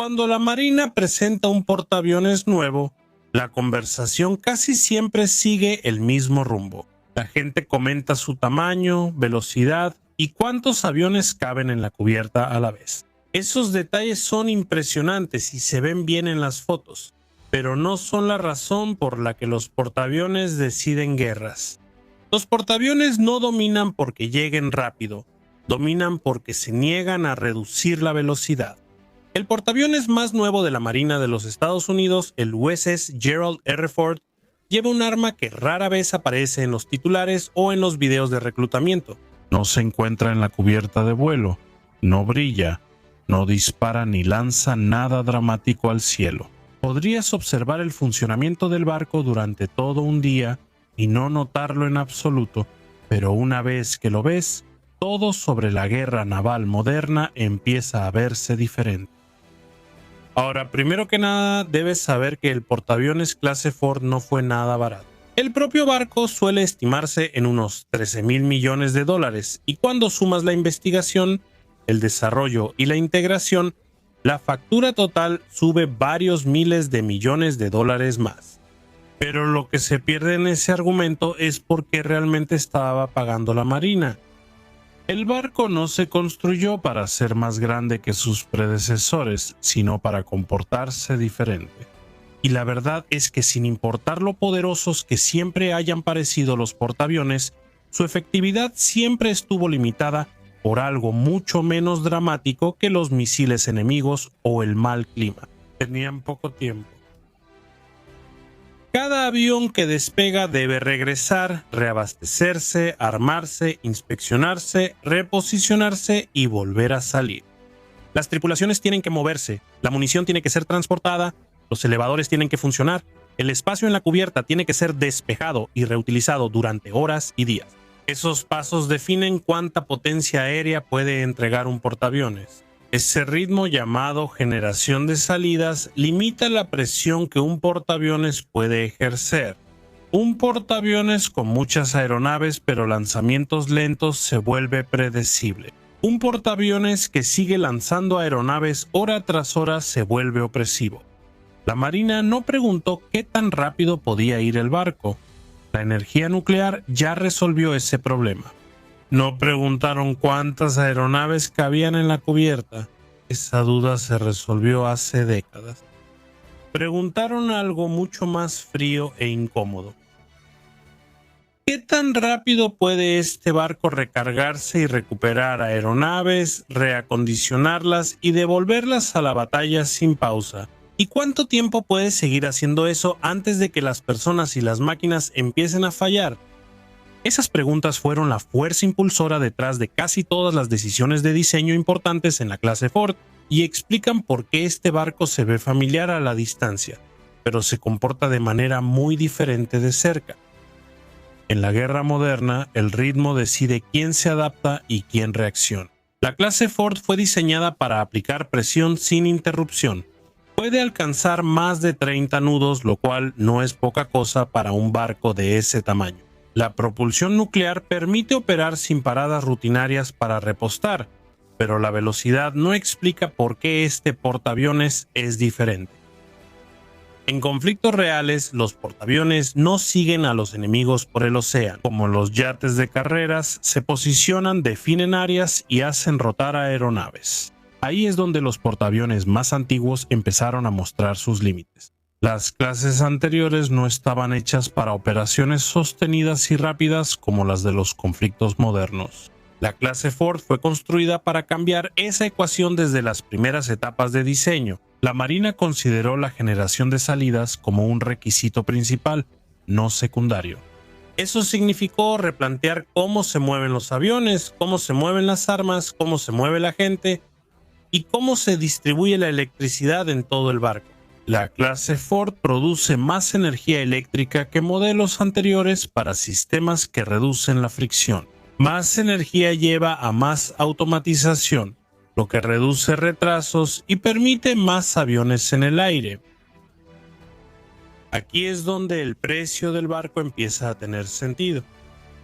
Cuando la Marina presenta un portaaviones nuevo, la conversación casi siempre sigue el mismo rumbo. La gente comenta su tamaño, velocidad y cuántos aviones caben en la cubierta a la vez. Esos detalles son impresionantes y se ven bien en las fotos, pero no son la razón por la que los portaaviones deciden guerras. Los portaaviones no dominan porque lleguen rápido, dominan porque se niegan a reducir la velocidad. El portaaviones más nuevo de la Marina de los Estados Unidos, el USS Gerald R. Ford, lleva un arma que rara vez aparece en los titulares o en los videos de reclutamiento. No se encuentra en la cubierta de vuelo, no brilla, no dispara ni lanza nada dramático al cielo. Podrías observar el funcionamiento del barco durante todo un día y no notarlo en absoluto, pero una vez que lo ves, todo sobre la guerra naval moderna empieza a verse diferente. Ahora, primero que nada, debes saber que el portaaviones clase Ford no fue nada barato. El propio barco suele estimarse en unos $13,000 millones y cuando sumas la investigación, el desarrollo y la integración, la factura total sube varios miles de millones de dólares más. Pero lo que se pierde en ese argumento es por qué realmente estaba pagando la Marina. El barco no se construyó para ser más grande que sus predecesores, sino para comportarse diferente. Y la verdad es que sin importar lo poderosos que siempre hayan parecido los portaaviones, su efectividad siempre estuvo limitada por algo mucho menos dramático que los misiles enemigos o el mal clima. Tenían poco tiempo. Cada avión que despega debe regresar, reabastecerse, armarse, inspeccionarse, reposicionarse y volver a salir. Las tripulaciones tienen que moverse, la munición tiene que ser transportada, los elevadores tienen que funcionar, el espacio en la cubierta tiene que ser despejado y reutilizado durante horas y días. Esos pasos definen cuánta potencia aérea puede entregar un portaaviones. Ese ritmo llamado generación de salidas limita la presión que un portaaviones puede ejercer. Un portaaviones con muchas aeronaves pero lanzamientos lentos se vuelve predecible. Un portaaviones que sigue lanzando aeronaves hora tras hora se vuelve opresivo. La Marina no preguntó qué tan rápido podía ir el barco. La energía nuclear ya resolvió ese problema. No preguntaron cuántas aeronaves cabían en la cubierta. Esa duda se resolvió hace décadas. Preguntaron algo mucho más frío e incómodo. ¿Qué tan rápido puede este barco recargarse y recuperar aeronaves, reacondicionarlas y devolverlas a la batalla sin pausa? ¿Y cuánto tiempo puede seguir haciendo eso antes de que las personas y las máquinas empiecen a fallar? Esas preguntas fueron la fuerza impulsora detrás de casi todas las decisiones de diseño importantes en la clase Ford y explican por qué este barco se ve familiar a la distancia, pero se comporta de manera muy diferente de cerca. En la guerra moderna, el ritmo decide quién se adapta y quién reacciona. La clase Ford fue diseñada para aplicar presión sin interrupción. Puede alcanzar más de 30 nudos, lo cual no es poca cosa para un barco de ese tamaño. La propulsión nuclear permite operar sin paradas rutinarias para repostar, pero la velocidad no explica por qué este portaaviones es diferente. En conflictos reales, los portaaviones no siguen a los enemigos por el océano. Como los yates de carreras, se posicionan, definen áreas y hacen rotar aeronaves. Ahí es donde los portaaviones más antiguos empezaron a mostrar sus límites. Las clases anteriores no estaban hechas para operaciones sostenidas y rápidas como las de los conflictos modernos. La clase Ford fue construida para cambiar esa ecuación desde las primeras etapas de diseño. La Marina consideró la generación de salidas como un requisito principal, no secundario. Eso significó replantear cómo se mueven los aviones, cómo se mueven las armas, cómo se mueve la gente y cómo se distribuye la electricidad en todo el barco. La clase Ford produce más energía eléctrica que modelos anteriores para sistemas que reducen la fricción. Más energía lleva a más automatización, lo que reduce retrasos y permite más aviones en el aire. Aquí es donde el precio del barco empieza a tener sentido.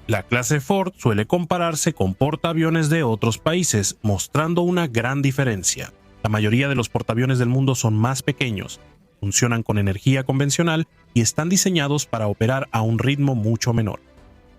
La clase Ford suele compararse con portaaviones de otros países, mostrando una gran diferencia. La mayoría de los portaaviones del mundo son más pequeños, funcionan con energía convencional y están diseñados para operar a un ritmo mucho menor.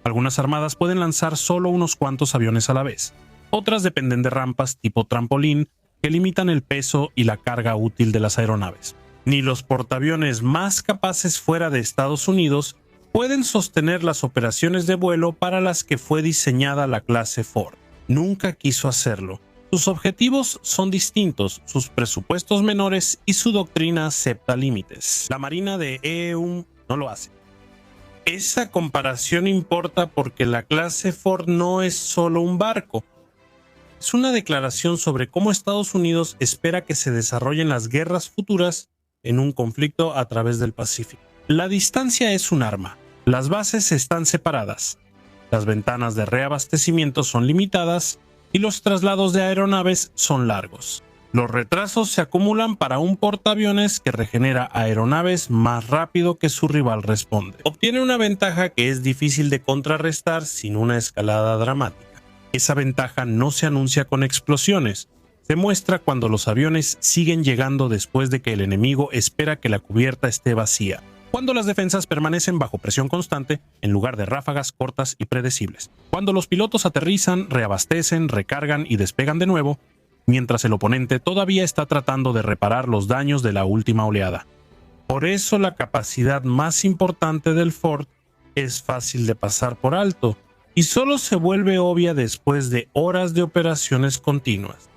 Algunas armadas pueden lanzar solo unos cuantos aviones a la vez. Otras dependen de rampas tipo trampolín que limitan el peso y la carga útil de las aeronaves. Ni los portaaviones más capaces fuera de Estados Unidos pueden sostener las operaciones de vuelo para las que fue diseñada la clase Ford. Nunca quiso hacerlo. Sus objetivos son distintos, sus presupuestos menores y su doctrina acepta límites. La Marina de EUM no lo hace. Esa comparación importa porque la clase Ford no es solo un barco. Es una declaración sobre cómo Estados Unidos espera que se desarrollen las guerras futuras en un conflicto a través del Pacífico. La distancia es un arma. Las bases están separadas. Las ventanas de reabastecimiento son limitadas y los traslados de aeronaves son largos. Los retrasos se acumulan para un portaaviones que regenera aeronaves más rápido que su rival responde. Obtiene una ventaja que es difícil de contrarrestar sin una escalada dramática. Esa ventaja no se anuncia con explosiones. Se muestra cuando los aviones siguen llegando después de que el enemigo espera que la cubierta esté vacía. Cuando las defensas permanecen bajo presión constante en lugar de ráfagas cortas y predecibles. Cuando los pilotos aterrizan, reabastecen, recargan y despegan de nuevo, mientras el oponente todavía está tratando de reparar los daños de la última oleada. Por eso la capacidad más importante del Ford es fácil de pasar por alto y solo se vuelve obvia después de horas de operaciones continuas.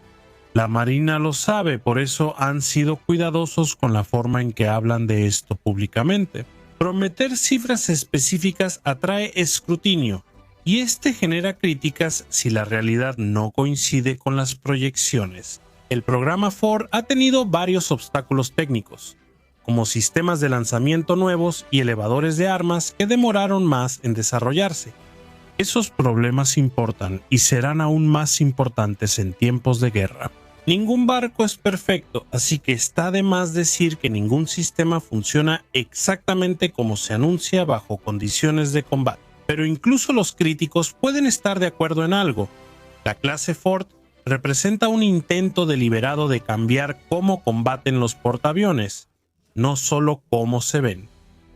La Marina lo sabe, por eso han sido cuidadosos con la forma en que hablan de esto públicamente. Prometer cifras específicas atrae escrutinio, y este genera críticas si la realidad no coincide con las proyecciones. El programa Ford ha tenido varios obstáculos técnicos, como sistemas de lanzamiento nuevos y elevadores de armas que demoraron más en desarrollarse. Esos problemas importan y serán aún más importantes en tiempos de guerra. Ningún barco es perfecto, así que está de más decir que ningún sistema funciona exactamente como se anuncia bajo condiciones de combate. Pero incluso los críticos pueden estar de acuerdo en algo. La clase Ford representa un intento deliberado de cambiar cómo combaten los portaaviones, no solo cómo se ven.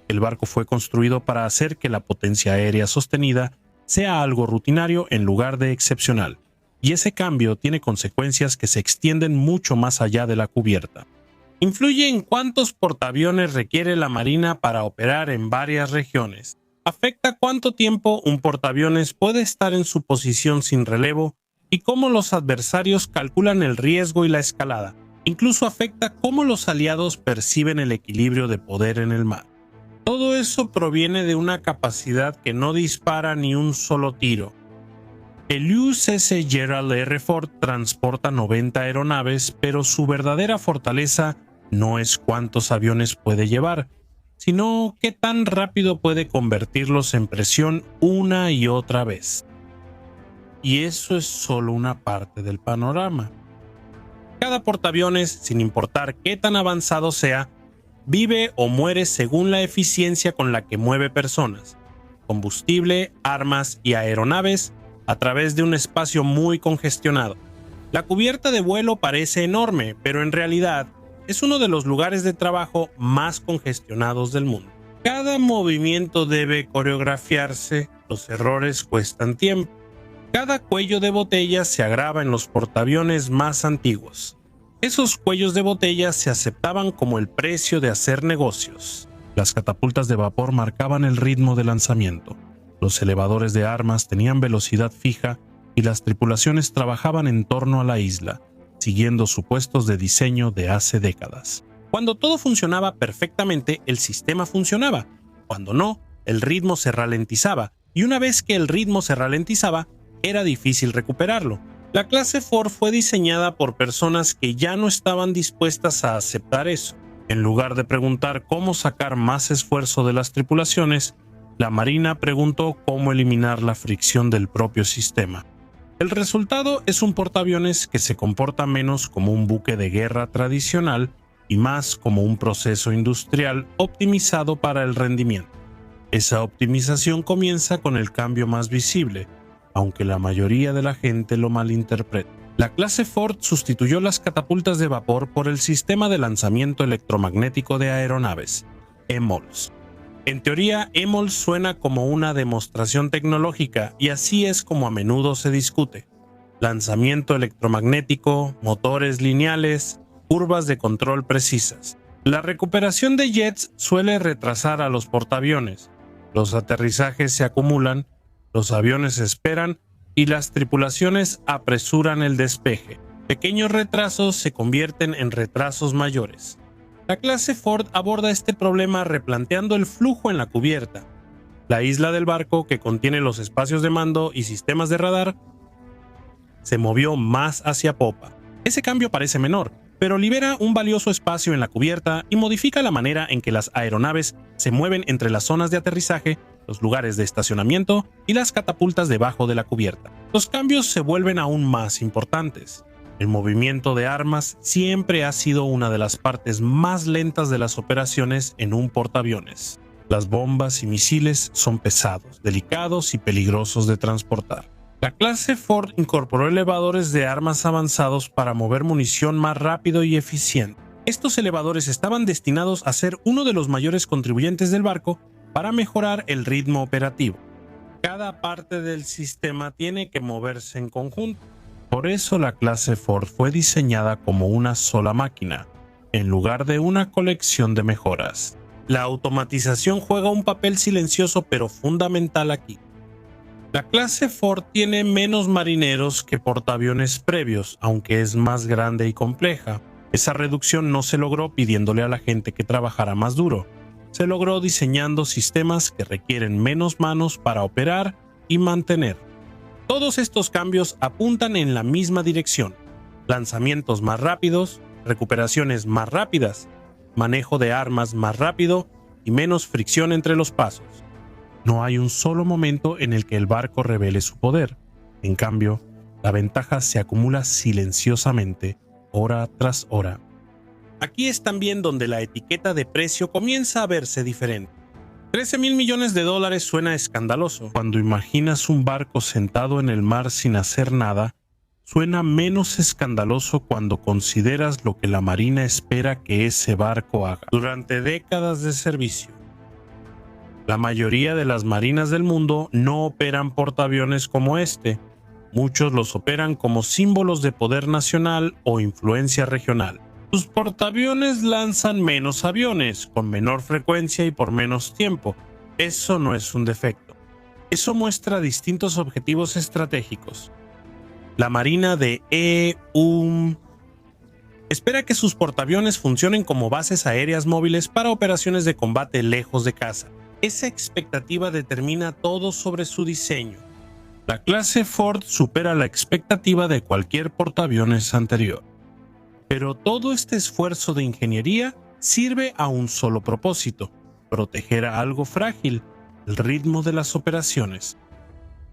El barco fue construido para hacer que la potencia aérea sostenida sea algo rutinario en lugar de excepcional. Y ese cambio tiene consecuencias que se extienden mucho más allá de la cubierta. Influye en cuántos portaaviones requiere la Marina para operar en varias regiones. Afecta cuánto tiempo un portaaviones puede estar en su posición sin relevo y cómo los adversarios calculan el riesgo y la escalada. Incluso afecta cómo los aliados perciben el equilibrio de poder en el mar. Todo eso proviene de una capacidad que no dispara ni un solo tiro. El USS Gerald R. Ford transporta 90 aeronaves, pero su verdadera fortaleza no es cuántos aviones puede llevar, sino qué tan rápido puede convertirlos en presión una y otra vez. Y eso es solo una parte del panorama. Cada portaaviones, sin importar qué tan avanzado sea, vive o muere según la eficiencia con la que mueve personas, combustible, armas y aeronaves a través de un espacio muy congestionado. La cubierta de vuelo parece enorme, pero en realidad es uno de los lugares de trabajo más congestionados del mundo. Cada movimiento debe coreografiarse, los errores cuestan tiempo. Cada cuello de botella se agrava en los portaaviones más antiguos. Esos cuellos de botella se aceptaban como el precio de hacer negocios. Las catapultas de vapor marcaban el ritmo de lanzamiento. Los elevadores de armas tenían velocidad fija y las tripulaciones trabajaban en torno a la isla, siguiendo supuestos de diseño de hace décadas. Cuando todo funcionaba perfectamente, el sistema funcionaba. Cuando no, el ritmo se ralentizaba, y una vez que el ritmo se ralentizaba, era difícil recuperarlo. La clase Ford fue diseñada por personas que ya no estaban dispuestas a aceptar eso. En lugar de preguntar cómo sacar más esfuerzo de las tripulaciones, la Marina preguntó cómo eliminar la fricción del propio sistema. El resultado es un portaaviones que se comporta menos como un buque de guerra tradicional y más como un proceso industrial optimizado para el rendimiento. Esa optimización comienza con el cambio más visible, aunque la mayoría de la gente lo malinterpreta. La clase Ford sustituyó las catapultas de vapor por el sistema de lanzamiento electromagnético de aeronaves, EMOLS. En teoría, EMOLS suena como una demostración tecnológica y así es como a menudo se discute. Lanzamiento electromagnético, motores lineales, curvas de control precisas. La recuperación de jets suele retrasar a los portaaviones. Los aterrizajes se acumulan, los aviones esperan y las tripulaciones apresuran el despeje. Pequeños retrasos se convierten en retrasos mayores. La clase Ford aborda este problema replanteando el flujo en la cubierta. La isla del barco, que contiene los espacios de mando y sistemas de radar, se movió más hacia popa. Ese cambio parece menor, pero libera un valioso espacio en la cubierta y modifica la manera en que las aeronaves se mueven entre las zonas de aterrizaje, los lugares de estacionamiento y las catapultas debajo de la cubierta. Los cambios se vuelven aún más importantes. El movimiento de armas siempre ha sido una de las partes más lentas de las operaciones en un portaaviones. Las bombas y misiles son pesados, delicados y peligrosos de transportar. La clase Ford incorporó elevadores de armas avanzados para mover munición más rápido y eficiente. Estos elevadores estaban destinados a ser uno de los mayores contribuyentes del barco para mejorar el ritmo operativo. Cada parte del sistema tiene que moverse en conjunto. Por eso la clase Ford fue diseñada como una sola máquina, en lugar de una colección de mejoras. La automatización juega un papel silencioso pero fundamental aquí. La clase Ford tiene menos marineros que portaaviones previos, aunque es más grande y compleja. Esa reducción no se logró pidiéndole a la gente que trabajara más duro. Se logró diseñando sistemas que requieren menos manos para operar y mantener. Todos estos cambios apuntan en la misma dirección: lanzamientos más rápidos, recuperaciones más rápidas, manejo de armas más rápido y menos fricción entre los pasos. No hay un solo momento en el que el barco revele su poder. En cambio, la ventaja se acumula silenciosamente, hora tras hora. Aquí es también donde la etiqueta de precio comienza a verse diferente. $13,000 millones suena escandaloso. Cuando imaginas un barco sentado en el mar sin hacer nada, suena menos escandaloso cuando consideras lo que la Marina espera que ese barco haga. Durante décadas de servicio, la mayoría de las marinas del mundo no operan portaaviones como este. Muchos los operan como símbolos de poder nacional o influencia regional. Sus portaaviones lanzan menos aviones, con menor frecuencia y por menos tiempo. Eso no es un defecto. Eso muestra distintos objetivos estratégicos. La Marina de espera que sus portaaviones funcionen como bases aéreas móviles para operaciones de combate lejos de casa. Esa expectativa determina todo sobre su diseño. La clase Ford supera la expectativa de cualquier portaaviones anterior. Pero todo este esfuerzo de ingeniería sirve a un solo propósito: proteger a algo frágil, el ritmo de las operaciones.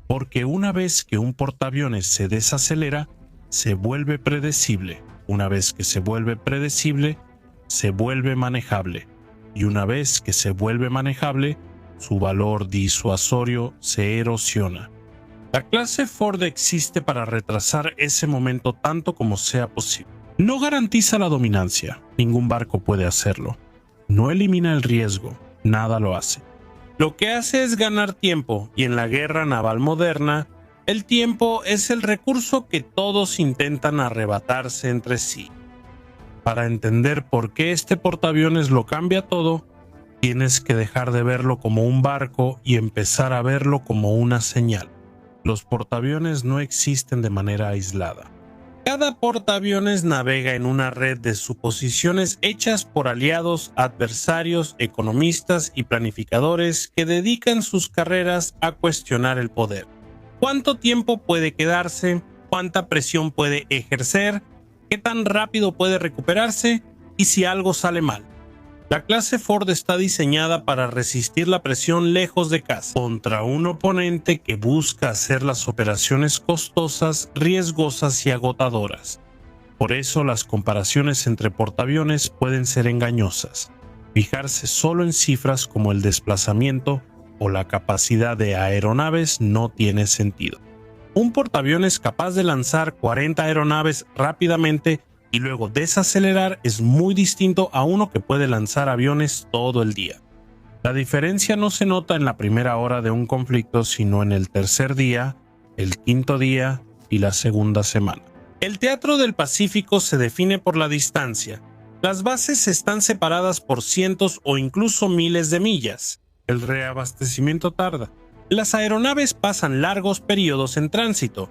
Porque una vez que un portaaviones se desacelera, se vuelve predecible. Una vez que se vuelve predecible, se vuelve manejable. Y una vez que se vuelve manejable, su valor disuasorio se erosiona. La clase Ford existe para retrasar ese momento tanto como sea posible. No garantiza la dominancia, ningún barco puede hacerlo. No elimina el riesgo, nada lo hace. Lo que hace es ganar tiempo, y en la guerra naval moderna, el tiempo es el recurso que todos intentan arrebatarse entre sí. Para entender por qué este portaaviones lo cambia todo, tienes que dejar de verlo como un barco y empezar a verlo como una señal. Los portaaviones no existen de manera aislada. Cada portaaviones navega en una red de suposiciones hechas por aliados, adversarios, economistas y planificadores que dedican sus carreras a cuestionar el poder. ¿Cuánto tiempo puede quedarse? ¿Cuánta presión puede ejercer? ¿Qué tan rápido puede recuperarse? ¿Y si algo sale mal? La clase Ford está diseñada para resistir la presión lejos de casa, contra un oponente que busca hacer las operaciones costosas, riesgosas y agotadoras. Por eso las comparaciones entre portaaviones pueden ser engañosas. Fijarse solo en cifras como el desplazamiento o la capacidad de aeronaves no tiene sentido. Un portaaviones capaz de lanzar 40 aeronaves rápidamente y luego desacelerar es muy distinto a uno que puede lanzar aviones todo el día. La diferencia no se nota en la primera hora de un conflicto, sino en el tercer día, el quinto día y la segunda semana. El teatro del Pacífico se define por la distancia. Las bases están separadas por cientos o incluso miles de millas. El reabastecimiento tarda. Las aeronaves pasan largos periodos en tránsito.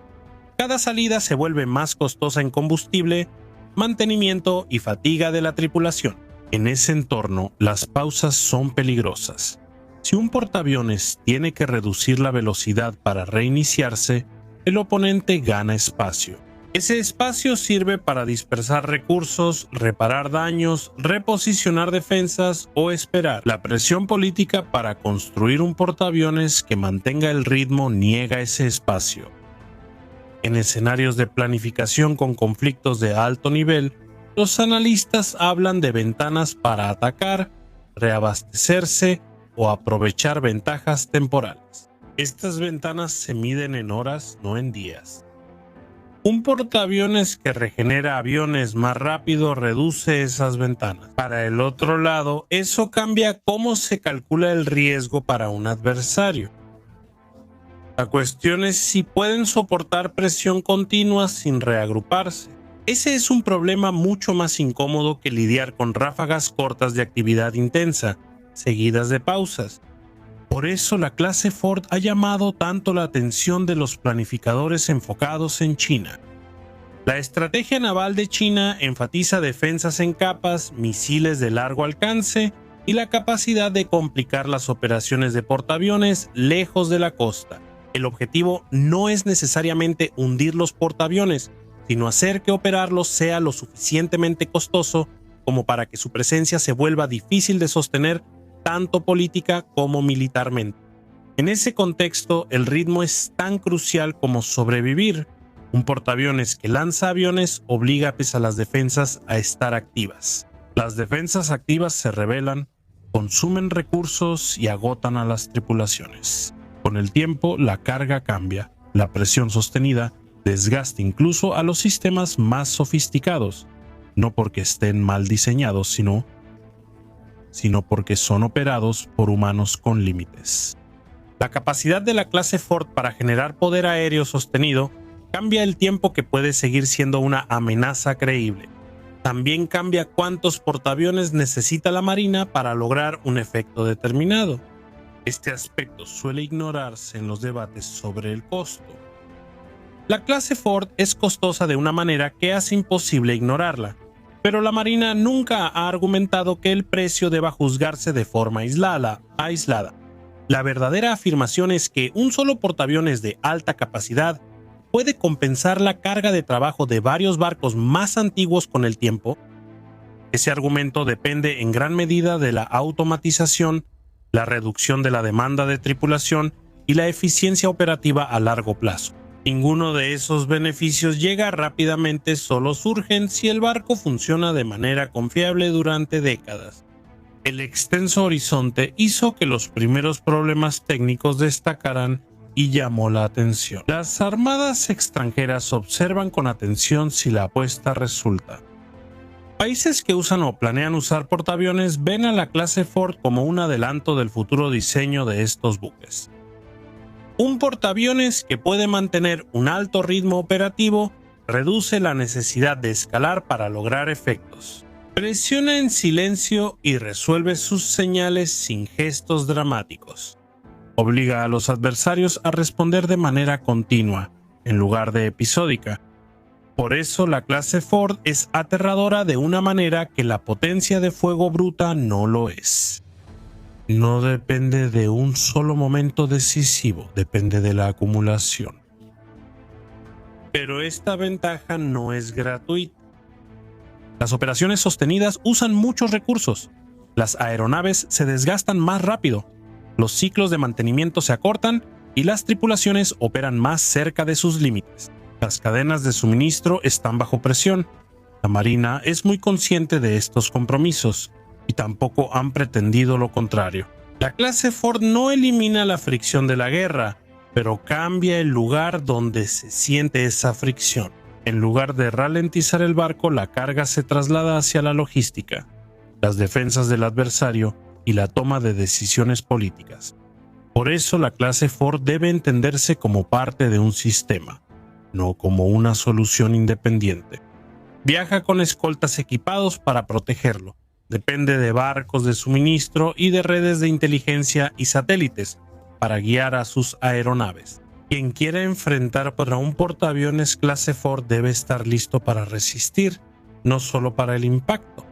Cada salida se vuelve más costosa en combustible, mantenimiento y fatiga de la tripulación. En ese entorno, las pausas son peligrosas. Si un portaaviones tiene que reducir la velocidad para reiniciarse, el oponente gana espacio. Ese espacio sirve para dispersar recursos, reparar daños, reposicionar defensas o esperar. La presión política para construir un portaaviones que mantenga el ritmo niega ese espacio. En escenarios de planificación con conflictos de alto nivel, los analistas hablan de ventanas para atacar, reabastecerse o aprovechar ventajas temporales. Estas ventanas se miden en horas, no en días. Un portaaviones que regenera aviones más rápido reduce esas ventanas. Para el otro lado, eso cambia cómo se calcula el riesgo para un adversario. La cuestión es si pueden soportar presión continua sin reagruparse. Ese es un problema mucho más incómodo que lidiar con ráfagas cortas de actividad intensa, seguidas de pausas. Por eso la clase Ford ha llamado tanto la atención de los planificadores enfocados en China. La estrategia naval de China enfatiza defensas en capas, misiles de largo alcance y la capacidad de complicar las operaciones de portaaviones lejos de la costa. El objetivo no es necesariamente hundir los portaaviones, sino hacer que operarlos sea lo suficientemente costoso como para que su presencia se vuelva difícil de sostener tanto política como militarmente. En ese contexto, el ritmo es tan crucial como sobrevivir. Un portaaviones que lanza aviones obliga a las defensas a estar activas. Las defensas activas se rebelan, consumen recursos y agotan a las tripulaciones. Con el tiempo, la carga cambia, la presión sostenida desgasta incluso a los sistemas más sofisticados, no porque estén mal diseñados, sino porque son operados por humanos con límites. La capacidad de la clase Ford para generar poder aéreo sostenido cambia el tiempo que puede seguir siendo una amenaza creíble. También cambia cuántos portaaviones necesita la Marina para lograr un efecto determinado. Este aspecto suele ignorarse en los debates sobre el costo. La clase Ford es costosa de una manera que hace imposible ignorarla, pero la Marina nunca ha argumentado que el precio deba juzgarse de forma aislada. La verdadera afirmación es que un solo portaaviones de alta capacidad puede compensar la carga de trabajo de varios barcos más antiguos con el tiempo. Ese argumento depende en gran medida de la automatización, la reducción de la demanda de tripulación y la eficiencia operativa a largo plazo. Ninguno de esos beneficios llega rápidamente, solo surgen si el barco funciona de manera confiable durante décadas. El extenso horizonte hizo que los primeros problemas técnicos destacaran y llamó la atención. Las armadas extranjeras observan con atención si la apuesta resulta. Países que usan o planean usar portaaviones ven a la clase Ford como un adelanto del futuro diseño de estos buques. Un portaaviones que puede mantener un alto ritmo operativo reduce la necesidad de escalar para lograr efectos. Presiona en silencio y resuelve sus señales sin gestos dramáticos. Obliga a los adversarios a responder de manera continua, en lugar de episódica. Por eso la clase Ford es aterradora de una manera que la potencia de fuego bruta no lo es. No depende de un solo momento decisivo, depende de la acumulación. Pero esta ventaja no es gratuita. Las operaciones sostenidas usan muchos recursos. Las aeronaves se desgastan más rápido, los ciclos de mantenimiento se acortan y las tripulaciones operan más cerca de sus límites. Las cadenas de suministro están bajo presión. La Marina es muy consciente de estos compromisos y tampoco han pretendido lo contrario. La clase Ford no elimina la fricción de la guerra, pero cambia el lugar donde se siente esa fricción. En lugar de ralentizar el barco, la carga se traslada hacia la logística, las defensas del adversario y la toma de decisiones políticas. Por eso la clase Ford debe entenderse como parte de un sistema, no como una solución independiente. Viaja con escoltas equipados para protegerlo. Depende de barcos de suministro y de redes de inteligencia y satélites para guiar a sus aeronaves. Quien quiera enfrentar contra un portaaviones clase Ford debe estar listo para resistir, no solo para el impacto.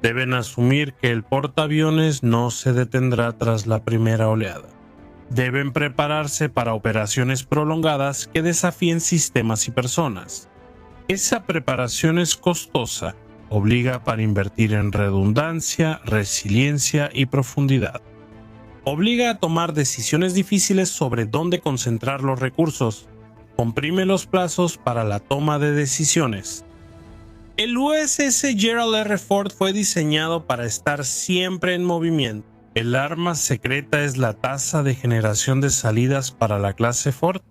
Deben asumir que el portaaviones no se detendrá tras la primera oleada. Deben prepararse para operaciones prolongadas que desafíen sistemas y personas. Esa preparación es costosa, obliga para invertir en redundancia, resiliencia y profundidad. Obliga a tomar decisiones difíciles sobre dónde concentrar los recursos. Comprime los plazos para la toma de decisiones. El USS Gerald R. Ford fue diseñado para estar siempre en movimiento. El arma secreta es la tasa de generación de salidas para la clase Ford.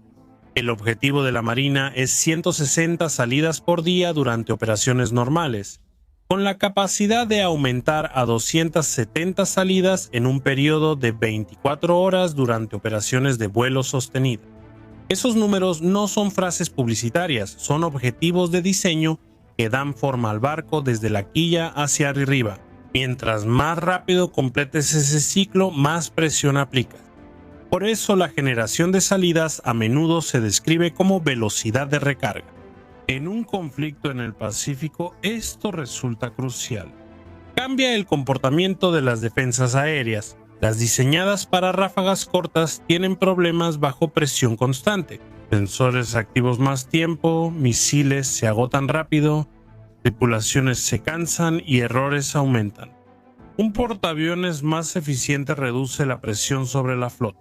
El objetivo de la Marina es 160 salidas por día durante operaciones normales, con la capacidad de aumentar a 270 salidas en un periodo de 24 horas durante operaciones de vuelo sostenido. Esos números no son frases publicitarias, son objetivos de diseño que dan forma al barco desde la quilla hacia arriba. Mientras más rápido completes ese ciclo, más presión aplicas. Por eso la generación de salidas a menudo se describe como velocidad de recarga. En un conflicto en el Pacífico, esto resulta crucial. Cambia el comportamiento de las defensas aéreas. Las diseñadas para ráfagas cortas tienen problemas bajo presión constante. Sensores activos más tiempo, misiles se agotan rápido, tripulaciones se cansan y errores aumentan. Un portaaviones más eficiente reduce la presión sobre la flota.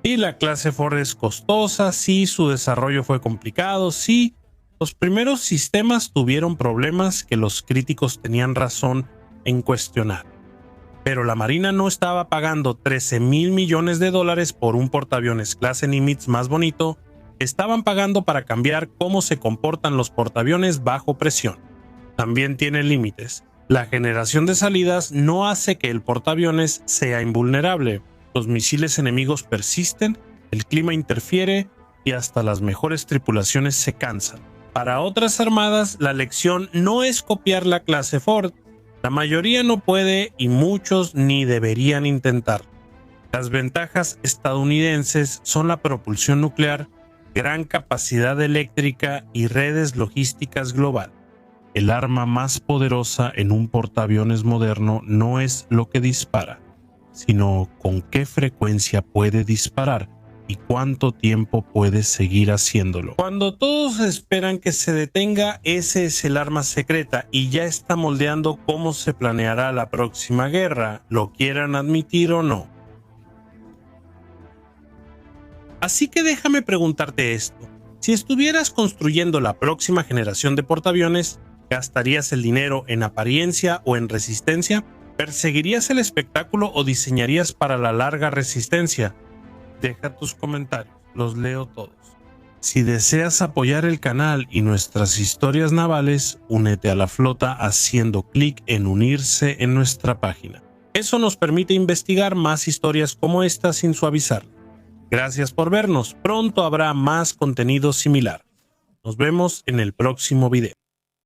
Y la clase Ford es costosa, sí, su desarrollo fue complicado, sí. Los primeros sistemas tuvieron problemas que los críticos tenían razón en cuestionar. Pero la Marina no estaba pagando $13,000 millones por un portaaviones clase Nimitz más bonito, estaban pagando para cambiar cómo se comportan los portaaviones bajo presión. También tiene límites. La generación de salidas no hace que el portaaviones sea invulnerable. Los misiles enemigos persisten, el clima interfiere y hasta las mejores tripulaciones se cansan. Para otras armadas, la lección no es copiar la clase Ford. La mayoría no puede y muchos ni deberían intentar. Las ventajas estadounidenses son la propulsión nuclear, gran capacidad eléctrica y redes logísticas global. El arma más poderosa en un portaaviones moderno no es lo que dispara, sino con qué frecuencia puede disparar y cuánto tiempo puede seguir haciéndolo. Cuando todos esperan que se detenga, ese es el arma secreta y ya está moldeando cómo se planeará la próxima guerra, lo quieran admitir o no. Así que déjame preguntarte esto. Si estuvieras construyendo la próxima generación de portaaviones, ¿gastarías el dinero en apariencia o en resistencia? ¿Perseguirías el espectáculo o diseñarías para la larga resistencia? Deja tus comentarios, los leo todos. Si deseas apoyar el canal y nuestras historias navales, únete a la flota haciendo clic en unirse en nuestra página. Eso nos permite investigar más historias como esta sin suavizar. Gracias por vernos, pronto habrá más contenido similar. Nos vemos en el próximo video.